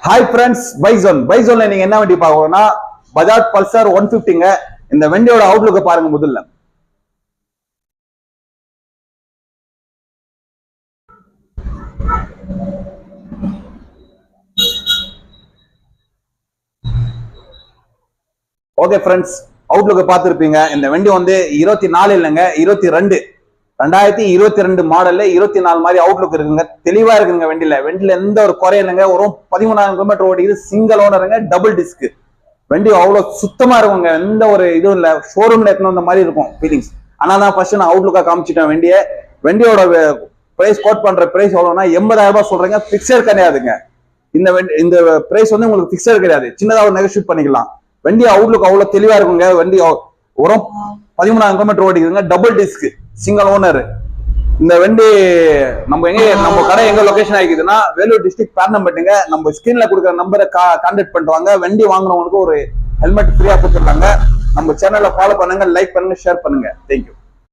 Hi friends, பைசோன்ல நீங்க என்ன வண்டி பார்க்கணும்னா பஜாஜ் பல்சர் 150ங்க. இந்த வண்டியோட அவுட்லுக்க பாருங்க. முதல்ல ஓகே ஃப்ரெண்ட்ஸ், அவுட்லுக்க பார்த்துருப்பீங்க. இந்த வண்டி வந்து 24 இல்லைங்க, 2022 மாடல்ல 24 மாதிரி அவுட்லுக் இருக்குங்க. தெளிவா இருக்குங்க. வண்டியில எந்த ஒரு குறை இல்லைங்க. ஒரு 13,000 கிலோமீட்டர் ஓடிக்குது. சிங்கிள் ஓனருங்க, டபுள் டிஸ்க் வண்டி. அவ்வளவு சுத்தமா இருக்குங்க. எந்த ஒரு இதுவும் இல்ல. ஷோரூம்ல எடுத்துன்னு வந்த மாதிரி இருக்கும் ஃபீலிங்ஸ். ஆனா தான் ஃபர்ஸ்ட் நான் அவுட்லுக்கா காமிச்சிட்டேன் வண்டியோட பிரைஸ் கோட் பண்ற பிரைஸ் எவ்வளவுனா 80,000 ரூபாய் சொல்றேங்க. பிக்சர் கிடையாதுங்க. இந்த பிரைஸ் வந்து உங்களுக்கு பிக்சர் கிடையாது. சின்னதா ஒரு நெகோஷியேட் பண்ணிக்கலாம். வண்டி அவுட்லுக் அவ்வளவு தெளிவா இருக்குங்க. வண்டி ஒரு 13,000 கிலோமீட்டர் ஓடிக்குதுங்க. Double disc, single owner. இந்த வண்டி நம்ம கடை எங்க லொகேஷன் ஆகிக்குதுன்னா வேலூர் டிஸ்ட்ரிக்ட் பேர்னம்பட்டுங்க. நம்ம ஸ்கிரீன்ல கொடுக்குற நம்பரை கான்டாக்ட் பண்ணுவாங்க. வண்டி வாங்குறவங்களுக்கு ஒரு ஹெல்மெட் ஃப்ரீயா கொடுத்துருக்காங்க. நம்ம சேனலை ஃபாலோ பண்ணுங்க, லைக் பண்ணுங்க, ஷேர் பண்ணுங்க. தேங்க்யூ.